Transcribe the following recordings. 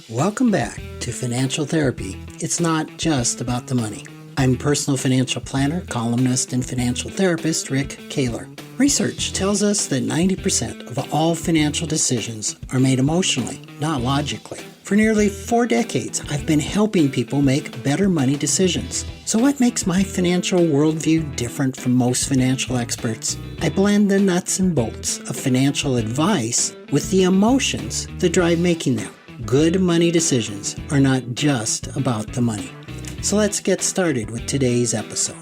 Welcome back to Financial Therapy. It's not just about the money. I'm personal financial planner, columnist, and financial therapist Rick Kaler. Research tells us that 90% of all financial decisions are made emotionally, not logically. For nearly 4 decades, I've been helping people make better money decisions. So what makes my financial worldview different from most financial experts? I blend the nuts and bolts of financial advice with the emotions that drive making them. Good money decisions are not just about the money. So let's get started with today's episode.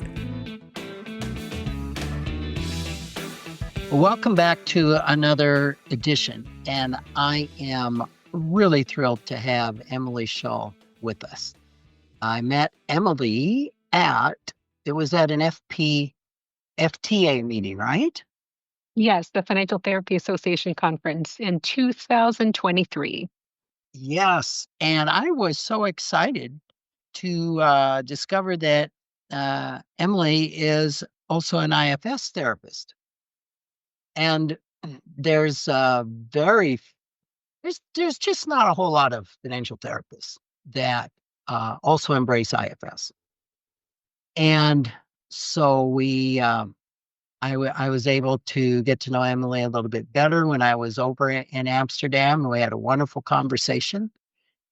Welcome back to another edition, and I am really thrilled to have Emily Shull with us. I met Emily at an FTA meeting, right? Yes, the Financial Therapy Association conference in 2023. Yes, and I was so excited to discover that Emily is also an IFS therapist. And there's there's just not a whole lot of financial therapists that also embrace IFS. And so I was able to get to know Emily a little bit better when I was over in Amsterdam. We had a wonderful conversation,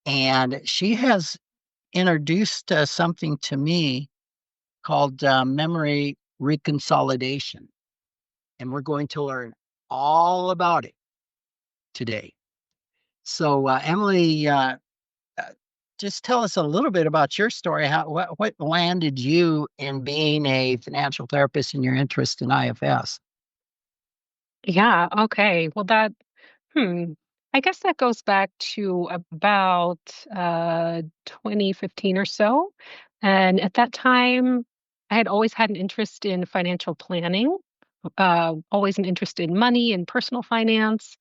and she has introduced something to me called memory reconsolidation. And we're going to learn all about it today. So, Emily, just tell us a little bit about your story. What landed you in being a financial therapist and your interest in IFS? Yeah, okay. Well, I guess that goes back to about 2015 or so. And at that time, I had always had an interest in financial planning, always an interest in money and personal finance,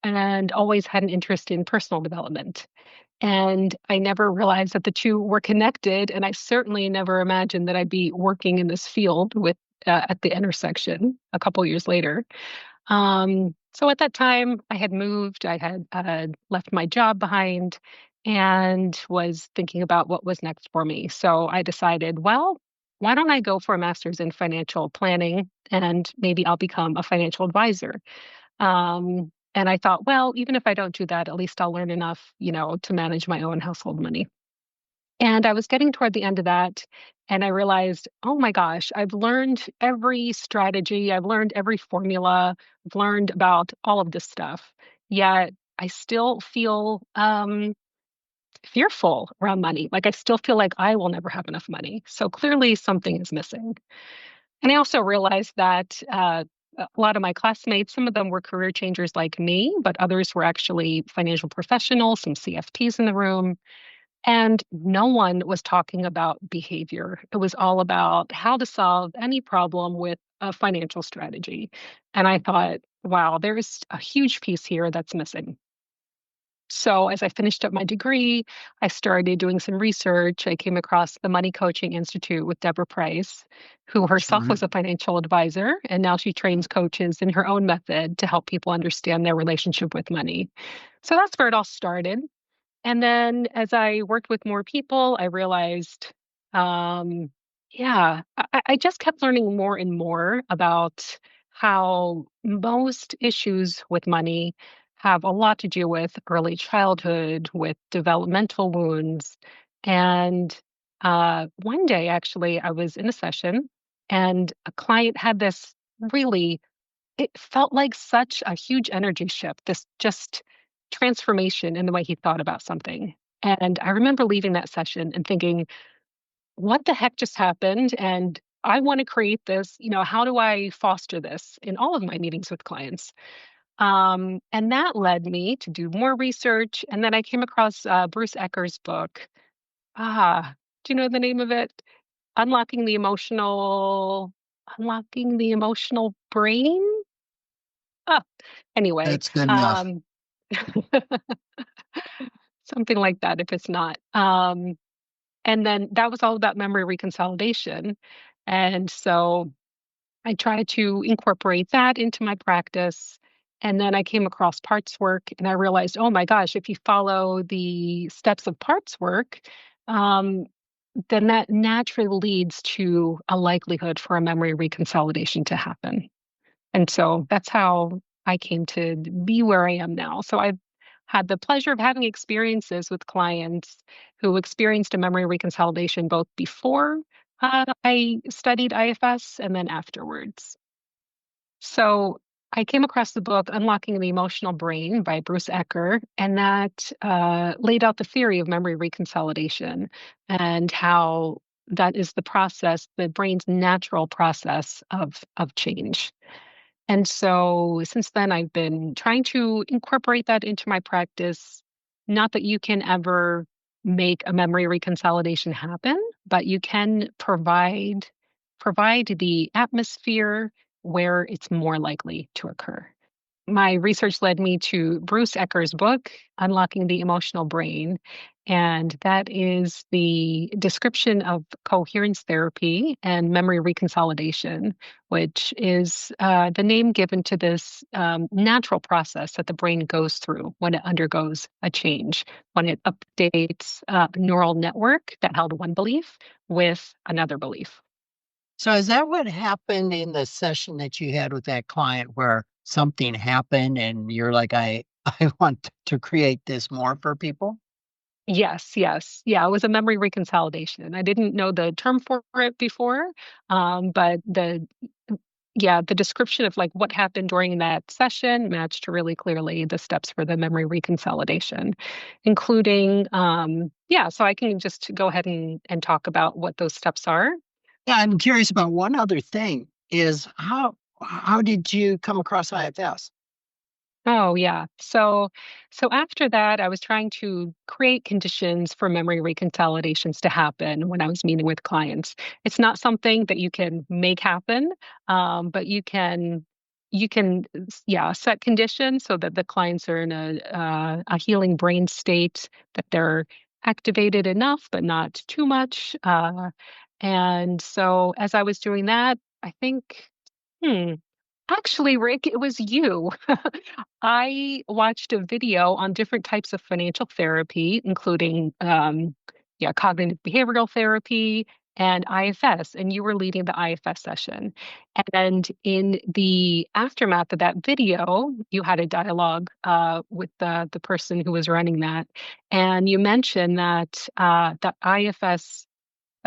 and always had an interest in personal development. And I never realized that the two were connected. And I certainly never imagined that I'd be working in this field with at the intersection a couple years later. So at that time, I had moved, I had left my job behind and was thinking about what was next for me. So I decided, well, why don't I go for a master's in financial planning and maybe I'll become a financial advisor. And I thought, well, even if I don't do that, at least I'll learn enough, to manage my own household money. And I was getting toward the end of that, and I realized, oh my gosh, I've learned every strategy, I've learned every formula, I've learned about all of this stuff. Yet I still feel fearful around money. Like I still feel like I will never have enough money. So clearly something is missing. And I also realized that a lot of my classmates, some of them were career changers like me, but others were actually financial professionals, some CFPs in the room. And no one was talking about behavior. It was all about how to solve any problem with a financial strategy. And I thought, wow, there's a huge piece here that's missing. So as I finished up my degree, I started doing some research. I came across the Money Coaching Institute with Deborah Price, who herself Sure. was a financial advisor, and now she trains coaches in her own method to help people understand their relationship with money. So that's where it all started. And then as I worked with more people, I realized, um, yeah, I just kept learning more and more about how most issues with money have a lot to do with early childhood, with developmental wounds. And one day, actually, I was in a session and a client had this really it felt like such a huge energy shift, this just transformation in the way he thought about something. And I remember leaving that session and thinking, what the heck just happened? And I want to create this, how do I foster this in all of my meetings with clients? And that led me to do more research. And then I came across Bruce Ecker's book. Ah, do you know the name of it? Unlocking the Emotional, Unlocking the Emotional Brain? Ah, anyway, That's good enough. something like that if it's not. And then that was all about memory reconsolidation. And so I try to incorporate that into my practice. And then I came across parts work and I realized, oh my gosh, if you follow the steps of parts work, um, then that naturally leads to a likelihood for a memory reconsolidation to happen. And so that's how I came to be where I am now. So I've had the pleasure of having experiences with clients who experienced a memory reconsolidation both before I studied IFS and then afterwards. So I came across the book Unlocking the Emotional Brain by Bruce Ecker, and that laid out the theory of memory reconsolidation and how that is the process, the brain's natural process of change. And so since then, I've been trying to incorporate that into my practice. Not that you can ever make a memory reconsolidation happen, but you can provide the atmosphere where it's more likely to occur. My research led me to Bruce Ecker's book, Unlocking the Emotional Brain. And that is the description of coherence therapy and memory reconsolidation, which is the name given to this natural process that the brain goes through when it undergoes a change, when it updates a neural network that held one belief with another belief. So is that what happened in the session that you had with that client where something happened and you're like, I want to create this more for people? Yes, yes. Yeah, it was a memory reconsolidation. I didn't know the term for it before, but the description of like what happened during that session matched really clearly the steps for the memory reconsolidation, including so I can just go ahead and talk about what those steps are. Yeah, I'm curious about one other thing is how did you come across IFS? Oh, yeah. So after that, I was trying to create conditions for memory reconsolidations to happen when I was meeting with clients. It's not something that you can make happen, but you can set conditions so that the clients are in a healing brain state, that they're activated enough but not too much. And so as I was doing that, I think. Hmm. Actually, Rick, it was you. I watched a video on different types of financial therapy, including cognitive behavioral therapy and IFS, and you were leading the IFS session. And in the aftermath of that video, you had a dialogue with the person who was running that, and you mentioned that that IFS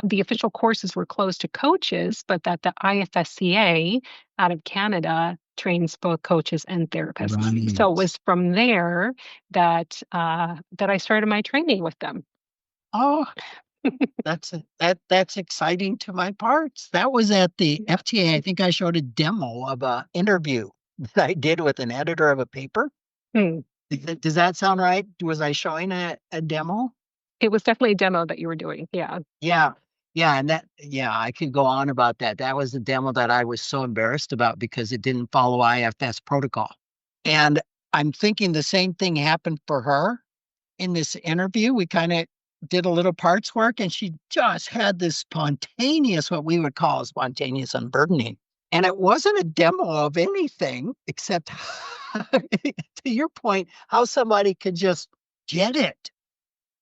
the official courses were closed to coaches, but that the IFSCA out of Canada trains both coaches and therapists. So it Right. was from there that I started my training with them. Oh, that's exciting to my parts. That was at the FTA. I think I showed a demo of a interview that I did with an editor of a paper. Hmm. Does that sound right? Was I showing a demo? It was definitely a demo that you were doing. Yeah. Yeah. Yeah, and yeah, I could go on about that. That was the demo that I was so embarrassed about because it didn't follow IFS protocol. And I'm thinking the same thing happened for her in this interview. We kind of did a little parts work and she just had this spontaneous, what we would call spontaneous unburdening. And it wasn't a demo of anything except, to your point, how somebody could just get it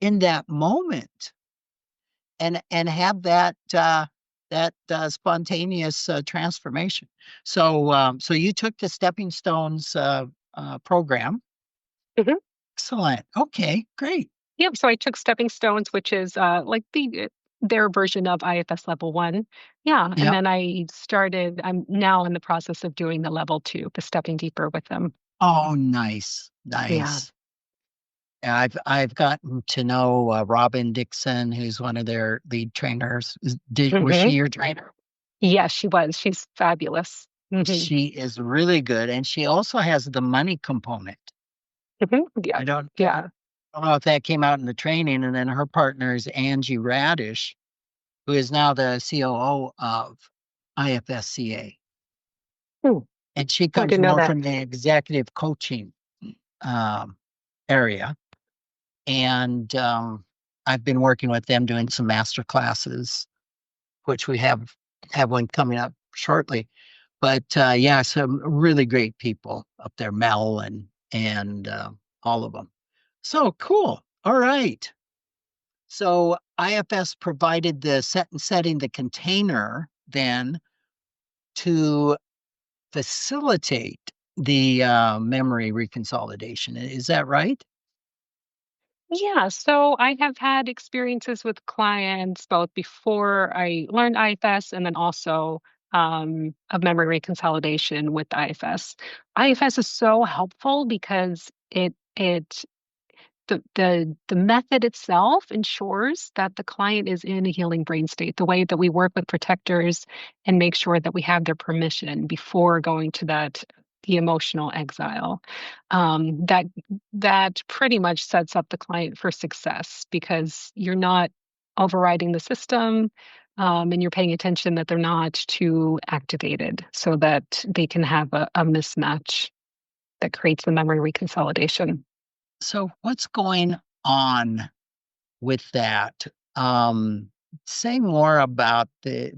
in that moment and have that spontaneous transformation. So you took the Stepping Stones program. Mhm. Excellent. Okay, great. Yep. So I took Stepping Stones, which is like their version of IFS level one. Yeah. And Yep. then I'm now in the process of doing the level two, the stepping deeper with them. Oh, nice, Yeah. nice. Yeah, I've gotten to know Robin Dixon, who's one of their lead trainers. Was she Hmm. your trainer? Yes, she was. She's fabulous. She is really good, and she also has the money component. Yeah. I don't, Yeah. I don't know if that came out in the training. And then her partner is Angie Radish, who is now the COO of IFSCA. Hmm. And she I comes didn't know more that. from the executive coaching um, area. And I've been working with them doing some master classes, which we have one coming up shortly. But yeah, some really great people up there, Mel and all of them. So cool. All right. So IFS provided the setting the container then to facilitate the memory reconsolidation. Is that right? Yeah, so I have had experiences with clients both before I learned IFS and then also of memory reconsolidation with IFS. IFS is so helpful because it the method itself ensures that the client is in a healing brain state. The way that we work with protectors and make sure that we have their permission before going to the emotional exile. That pretty much sets up the client for success because you're not overriding the system. And you're paying attention that they're not too activated so that they can have a mismatch that creates the memory reconsolidation. So what's going on with that? Um, Say more about the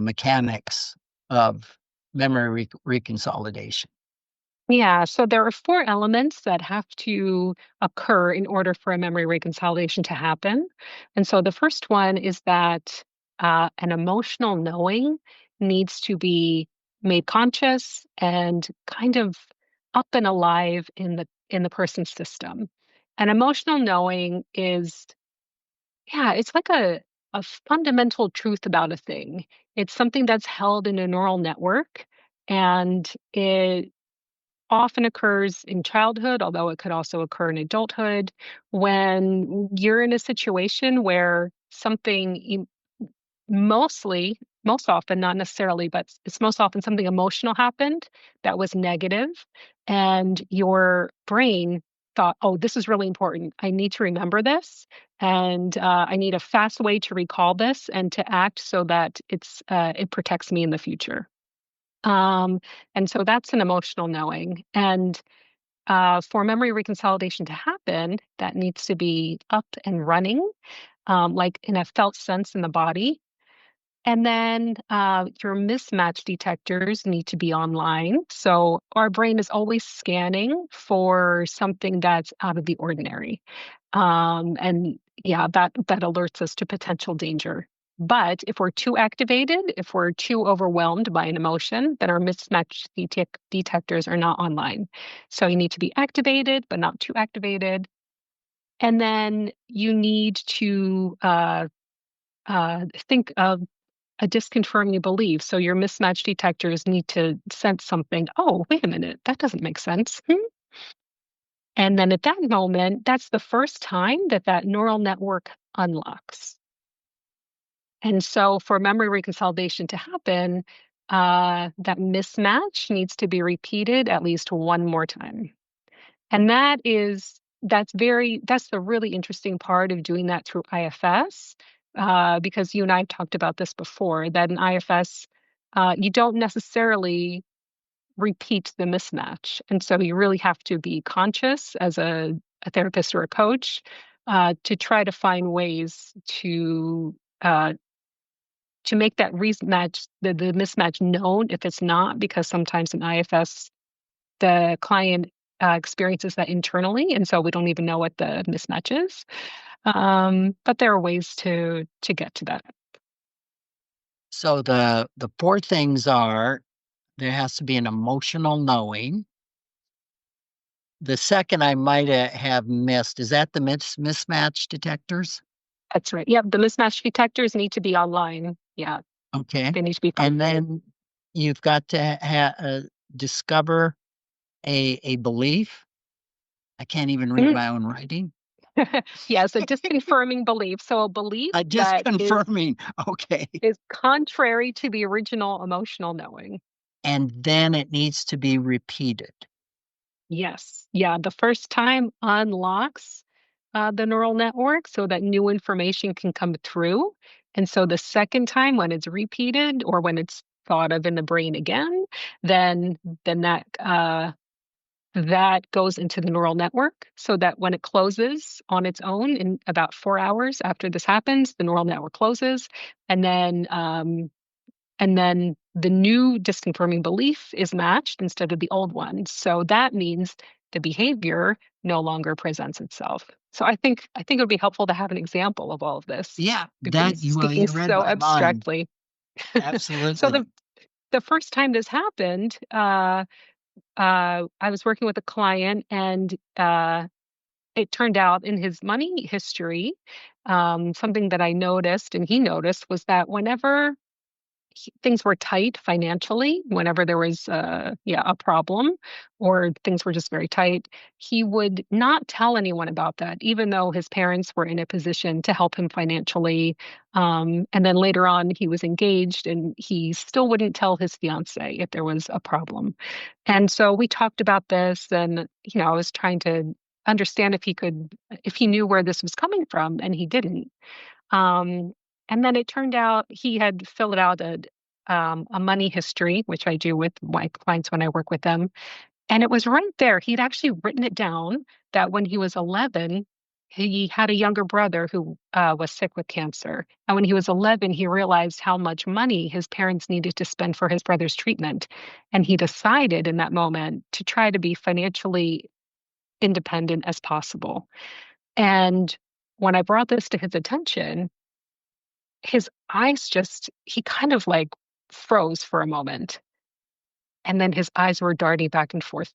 mechanics of memory reconsolidation. Yeah, so there are four elements that have to occur in order for a memory reconciliation to happen. And so the first one is that an emotional knowing needs to be made conscious and kind of up and alive in the person's system. An emotional knowing is, yeah, it's like a fundamental truth about a thing. It's something that's held in a neural network, and it often occurs in childhood, although it could also occur in adulthood, when you're in a situation where most often, not necessarily, but it's most often something emotional happened that was negative, and your brain thought, oh, this is really important. I need to remember this, and I need a fast way to recall this and to act so that it protects me in the future. Um, and so that's an emotional knowing. And for memory reconsolidation to happen, that needs to be up and running, like in a felt sense in the body. And then your mismatch detectors need to be online. So our brain is always scanning for something that's out of the ordinary. And yeah, that alerts us to potential danger. But if we're too activated, if we're too overwhelmed by an emotion, then our mismatch detectors are not online. So you need to be activated, but not too activated. And then you need to think of a disconfirming belief. So your mismatch detectors need to sense something. Oh, wait a minute, that doesn't make sense. And then at that moment, that's the first time that that neural network unlocks. And so for memory reconsolidation to happen, that mismatch needs to be repeated at least one more time. And that's the really interesting part of doing that through IFS, because you and I have talked about this before, that in IFS, you don't necessarily repeat the mismatch. And so you really have to be conscious as a therapist or a coach to try to find ways uh, to make that rematch, the mismatch known if it's not, because sometimes in IFS, the client experiences that internally, and so we don't even know what the mismatch is. But there are ways to get to that. So the four things are there has to be an emotional knowing. The second I might have missed is that the mismatch detectors. That's right. Yep, the mismatch detectors need to be online. Yeah, Okay, they need to be and functioning. then you've got to discover a belief. I can't even read Mhm. my own writing. Yeah, so just confirming belief. So a belief Just that confirming. Okay, is contrary to the original emotional knowing. and then it needs to be repeated. Yes. Yeah. The first time unlocks the neural network so that new information can come through. And so the second time, when it's repeated or when it's thought of in the brain again, then then that goes into the neural network so that when it closes on its own in about 4 hours after this happens, the neural network closes, and then And then the new disconfirming belief is matched instead of the old one. So that means the behavior no longer presents itself. So I think it would be helpful to have an example of all of this. Yeah, We've been well, speaking you read so my mind. abstractly. So Absolutely. the first time this happened, I was working with a client, and it turned out in his money history, something that I noticed and he noticed was that whenever things were tight financially, whenever there was a problem or things were just very tight, he would not tell anyone about that, even though his parents were in a position to help him financially. And then later on, he was engaged and he still wouldn't tell his fiance if there was a problem. And so we talked about this, and I was trying to understand if he knew where this was coming from, and he didn't. Um, and then it turned out he had filled out a money history, which I do with my clients when I work with them. And it was right there. He'd actually written it down that when he was 11, he had a younger brother who was sick with cancer. And when he was 11, he realized how much money his parents needed to spend for his brother's treatment. And he decided in that moment to try to be financially independent as possible. And when I brought this to his attention, his eyes he kind of like froze for a moment. And then his eyes were darting back and forth.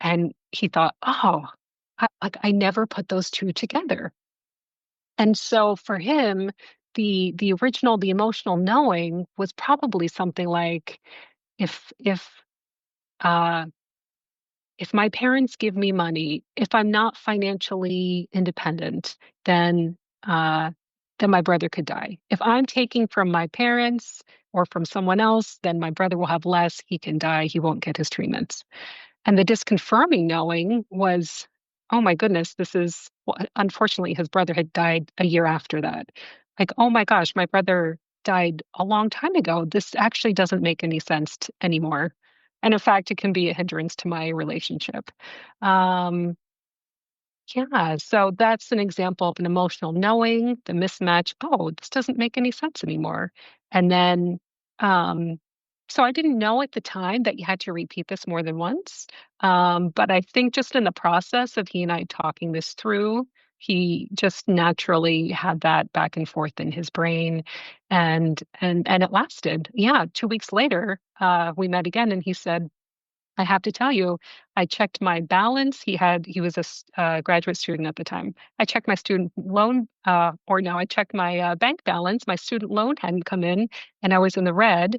And he thought, oh, I never put those two together. And so for him, the emotional knowing was probably something like, if if uh if my parents give me money, if I'm not financially independent, then uh, then my brother could die. If I'm taking from my parents or from someone else, then my brother will have less. He can die. He won't get his treatments. And the disconfirming knowing was, oh my goodness, well, unfortunately, his brother had died a year after that. Like, oh my gosh, my brother died a long time ago. This actually doesn't make any sense anymore. And in fact, it can be a hindrance to my relationship. Um, yeah, so that's an example of an emotional knowing, the mismatch. Oh, this doesn't make any sense anymore. And then, um, so I didn't know at the time that you had to repeat this more than once. But I think just in the process of he and I talking this through, he just naturally had that back and forth in his brain, and it lasted. Yeah, 2 weeks later, we met again, and he said, I have to tell you, I checked my balance. He was a graduate student at the time. I checked my student loan, or no, I checked my bank balance. My student loan hadn't come in, and I was in the red.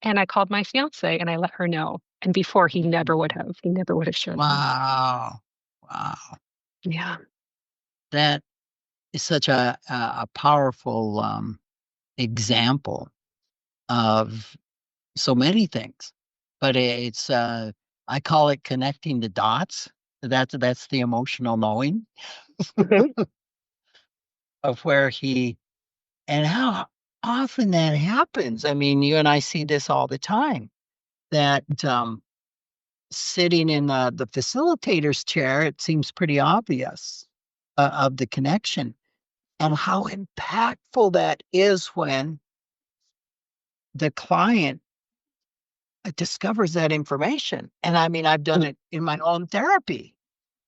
And I called my fiance and I let her know. And before, he never would have. He never would have shared that. Wow. Wow. Yeah. That is such a powerful example of so many things. But it's I call it connecting the dots. That's the emotional knowing Mhm. of where he and how often that happens. I mean, you and I see this all the time. That sitting in the facilitator's chair, it seems pretty obvious of the connection and how impactful that is when the client discovers that information. And I mean, I've done it in my own therapy.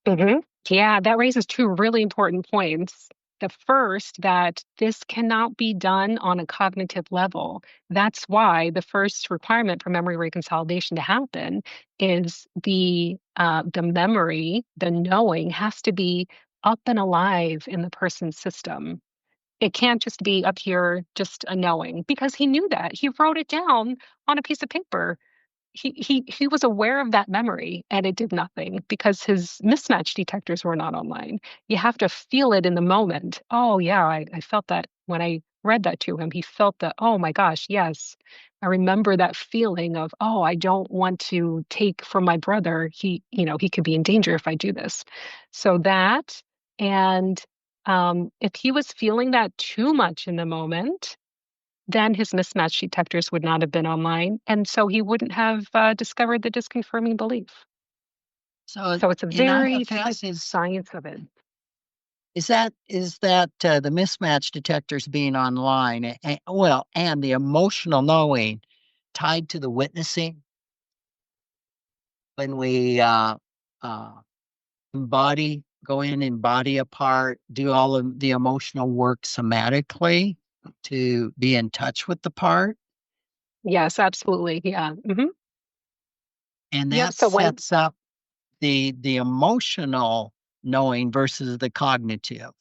hmm Yeah, that raises two really important points. The first, that this cannot be done on a cognitive level. That's why the first requirement for memory reconsolidation to happen is the memory, the knowing has to be up and alive in the person's system. It can't just be up here, just a knowing, because he knew that. He wrote it down on a piece of paper. He was aware of that memory, and it did nothing because his mismatch detectors were not online. You have to feel it in the moment. Oh yeah, I felt that when I read that to him. He felt that, oh my gosh, yes. I remember that feeling of, oh, I don't want to take from my brother. He could be in danger if I do this. So that, and if he was feeling that too much in the moment, then his mismatch detectors would not have been online, and so he wouldn't have discovered the disconfirming belief. So So it's a in very, there's like IFS is science of it. is that the mismatch detectors being online, well, and the emotional knowing tied to the witnessing when we uh, go in and body a part, do all of the emotional work somatically to be in touch with the part, Yes, absolutely. Yeah. and Yep. that So when, sets up the emotional knowing versus the cognitive.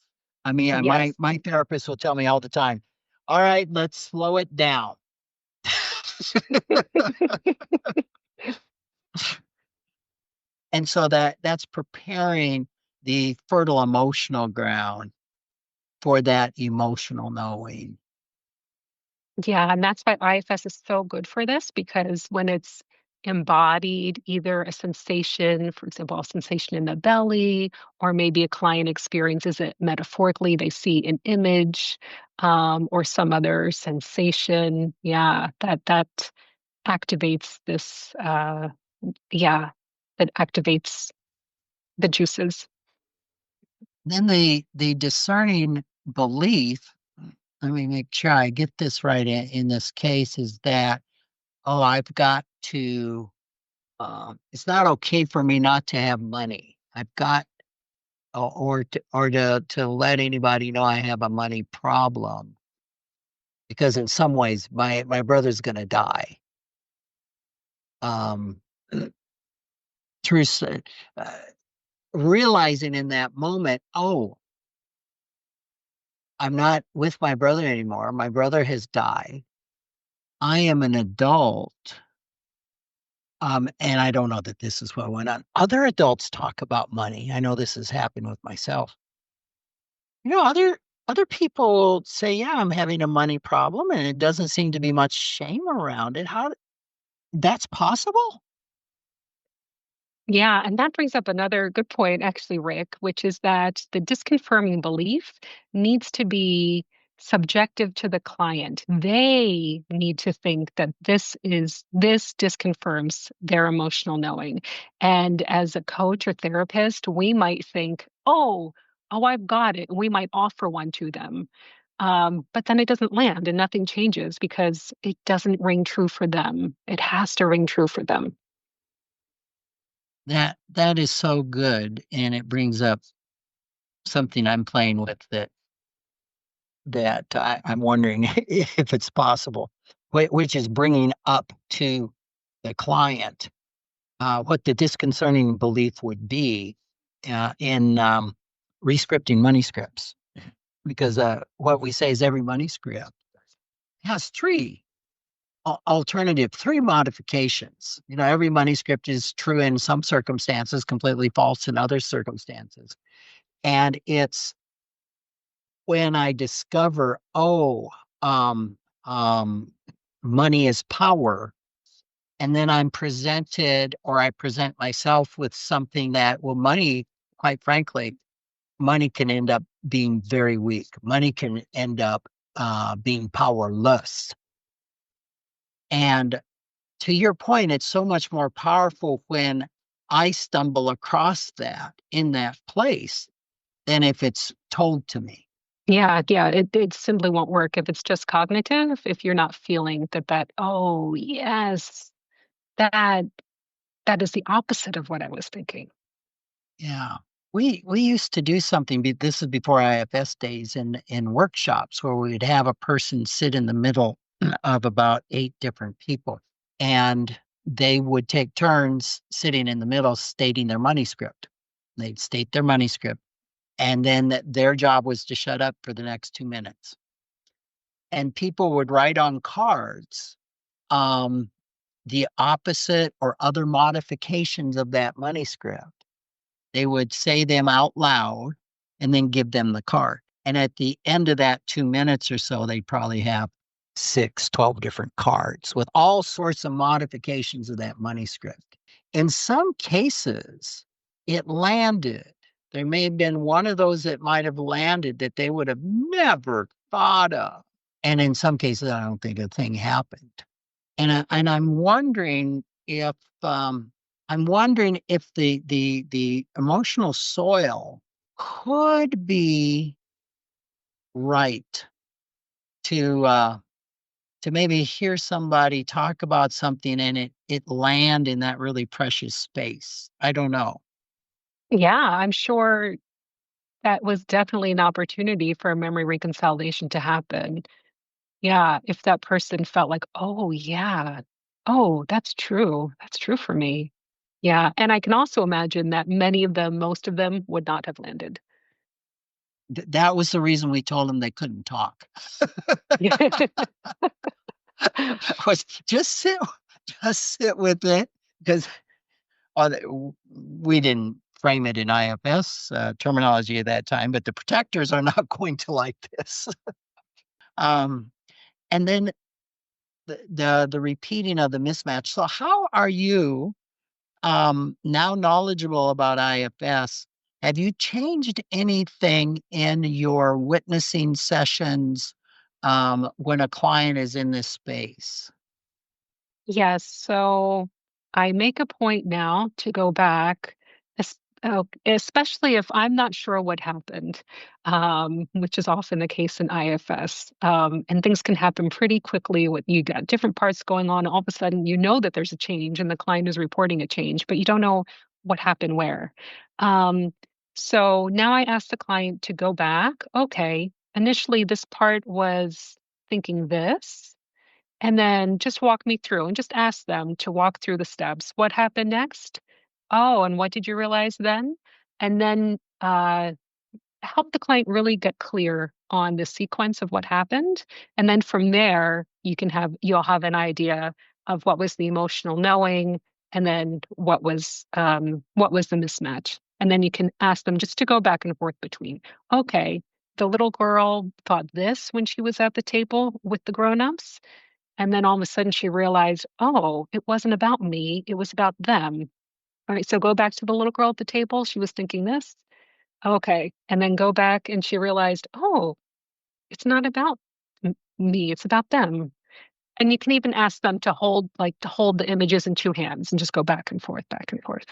I mean, my yes. my therapist will tell me all the time, "All right, let's slow it down." And so that's preparing the fertile emotional ground for that emotional knowing. Yeah, and that's why IFS is so good for this because when it's embodied, either a sensation, for example, a sensation in the belly, or maybe a client experiences it metaphorically, they see an image, or some other sensation. Yeah, that activates this. Yeah, that activates the juices. Then the discerning belief, let me make sure I get this right in this case, is that, oh, I've got to, it's not okay for me not to have money. I've got, or to let anybody know I have a money problem because in some ways my brother's going to die. Um, through uh, realizing in that moment, oh, I'm not with my brother anymore. My brother has died. I am an adult. And I don't know that this is what went on. Other adults talk about money. I know this has happened with myself. Other people say, "Yeah, I'm having a money problem," and it doesn't seem to be much shame around it. How that's possible? Yeah, and that brings up another good point, actually, Rick, which is that the disconfirming belief needs to be subjective to the client. They need to think that this disconfirms their emotional knowing. And as a coach or therapist, we might think, oh, I've got it. We might offer one to them. But then it doesn't land and nothing changes because it doesn't ring true for them. It has to ring true for them. That is so good, and it brings up something I'm playing with that I'm wondering if it's possible, which is bringing up to the client what the disconcerting belief would be in rescripting money scripts. Because what we say is every money script has three modifications. Every money script is true in some circumstances, completely false in other circumstances. And it's when I discover, oh, um, um, money is power, and then I'm presented or I present myself with something that, well, money, quite frankly, money can end up being very weak. Money can end up being powerless. And to your point, it's so much more powerful when I stumble across that in that place than if it's told to me. Yeah, it simply won't work if it's just cognitive, if you're not feeling oh yes, that that is the opposite of what I was thinking. Yeah. We used to do something, this is before IFS days, in workshops where we'd have a person sit in the middle of about 8 different people. And they would take turns sitting in the middle stating their money script. They'd state their money script. And then their job was to shut up for the next 2 minutes. And people would write on cards um, the opposite or other modifications of that money script. They would say them out loud and then give them the card. And at the end of that 2 minutes or so, they'd probably have 12 different cards with all sorts of modifications of that money script. In some cases, it landed. There may have been one of those that might have landed that they would have never thought of. And in some cases, I don't think a thing happened. And um, I'm wondering if the emotional soil could be right to maybe hear somebody talk about something and it land in that really precious space. I don't know. Yeah, I'm sure that was definitely an opportunity for a memory reconciliation to happen. Yeah, if that person felt like, oh, yeah, oh, that's true. That's true for me. Yeah. And I can also imagine that many of them, most of them would not have landed. That was the reason we told them they couldn't talk. Was just sit with it because we didn't frame it in IFS terminology at that time, but the protectors are not going to like this. Um, and then the repeating of the mismatch. So how are you now knowledgeable about IFS? Have you changed anything in your witnessing sessions when a client is in this space? Yes, so I make a point now to go back, especially if I'm not sure what happened, which is often the case in IFS. And things can happen pretty quickly with you got different parts going on. All of a sudden, you know that there's a change and the client is reporting a change, but you don't know what happened where. Um, so now I ask the client to go back. Okay, initially this part was thinking this. And then just walk me through and just ask them to walk through the steps. What happened next? Oh, and what did you realize then? And then help the client really get clear on the sequence of what happened. And then from there, you'll have an idea of what was the emotional knowing and then what was the mismatch. And then you can ask them just to go back and forth between, okay, the little girl thought this when she was at the table with the grown-ups. And then all of a sudden she realized, oh, it wasn't about me, it was about them. All right, so go back to the little girl at the table. She was thinking this. Okay. And then go back and she realized, oh, it's not about me, it's about them. And you can even ask them to hold the images in two hands and just go back and forth, back and forth.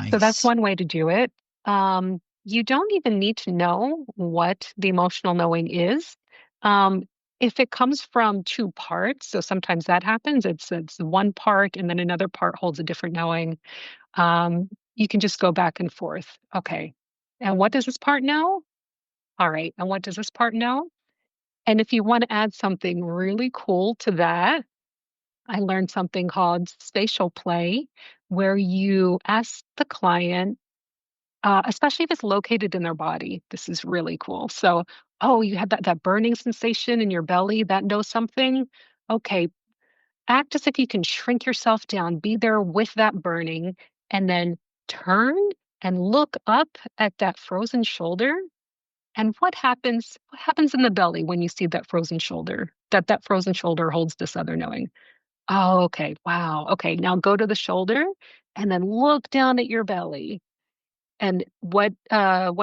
So that's Nice. one way to do it. You don't even need to know what the emotional knowing is. Um, if it comes from two parts, so sometimes that happens, it's one part and then another part holds a different knowing. You can just go back and forth. Okay. And what does this part know? All right. And what does this part know? And if you want to add something really cool to that, I learned something called spatial play, where you ask the client especially if it's located in their body. This is really cool. So, oh, you had that burning sensation in your belly, that knows something. Okay, act as if you can shrink yourself down, be there with that burning, and then turn and look up at that frozen shoulder. And what happens? What happens in the belly when you see that frozen shoulder? That frozen shoulder holds this other knowing. Oh, okay. Wow. Okay. Now go to the shoulder and then look down at your belly and what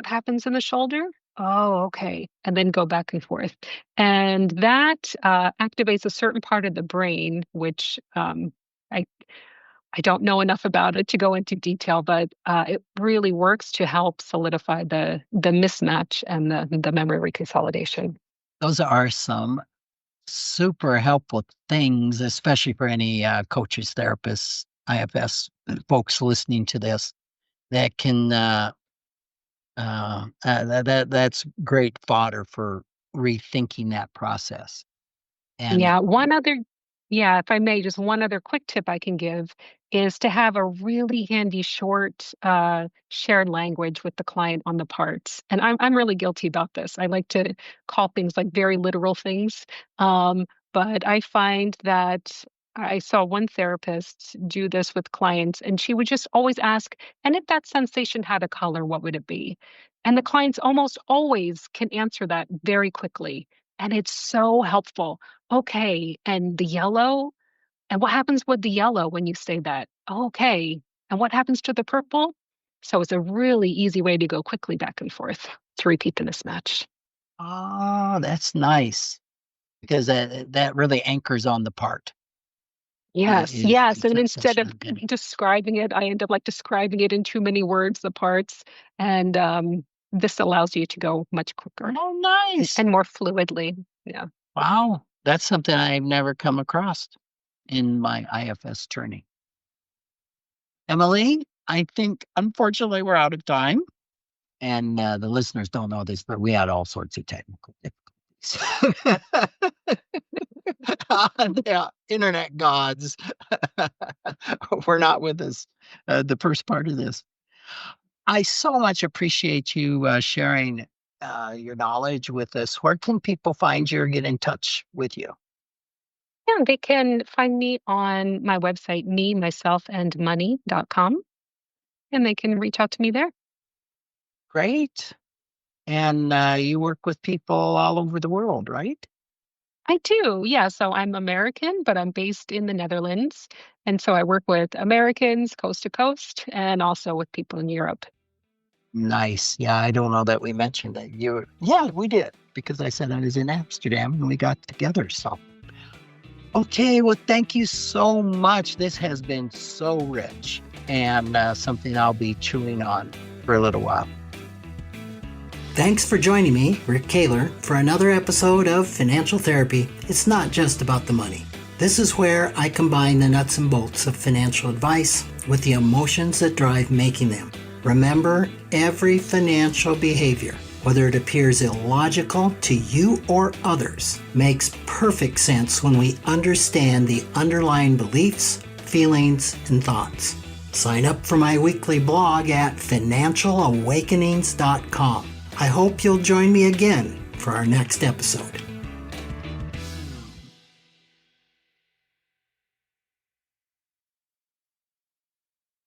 happens in the shoulder? Oh, okay. And then go back and forth. And that activates a certain part of the brain, which I I don't know enough about it to go into detail, but it really works to help solidify the mismatch and the memory reconsolidation. Those are some super helpful things, especially for any coaches, therapists, IFS folks listening to this that can that's great fodder for rethinking that process. And Yeah, yeah, if I may, just one other quick tip I can give is to have a really handy short shared language with the client on the parts. And I'm really guilty about this. I like to call things like very literal things. But I find that I saw one therapist do this with clients, and she would just always ask, and if that sensation had a color, what would it be? And the clients almost always can answer that very quickly. And it's so helpful. Okay, and the yellow? And what happens with the yellow when you say that? Okay, and what happens to the purple? So it's a really easy way to go quickly back and forth to repeat the mismatch. oh, that's nice because that really anchors on the part. Yes, Is yes. And instead sensation of I'm getting. describing it, I end up like describing it in too many words, the parts. And this allows you to go much quicker Oh, nice. and more fluidly. Yeah. Wow. That's something I've never come across in my IFS training. Emily, I think unfortunately we're out of time. And the listeners don't know this, but we had all sorts of technical difficulties. The internet gods were not with us the first part of this. I so much appreciate you sharing your knowledge with us. Where can people find you or get in touch with you? Yeah, they can find me on my website, myselfandmoney.com, and they can reach out to me there. Great. And you work with people all over the world, right? I do. Yeah. So I'm American, but I'm based in the Netherlands. And so I work with Americans coast to coast and also with people in Europe. Nice. Yeah, I don't know that we mentioned that. Yeah, we did, because I said I was in Amsterdam and we got together. So, okay, well, thank you so much. This has been so rich and something I'll be chewing on for a little while. Thanks for joining me, Rick Kaler, for another episode of Financial Therapy. It's not just about the money. This is where I combine the nuts and bolts of financial advice with the emotions that drive making them. Remember, every financial behavior, whether it appears illogical to you or others, makes perfect sense when we understand the underlying beliefs, feelings, and thoughts. Sign up for my weekly blog at financialawakenings.com. I hope you'll join me again for our next episode.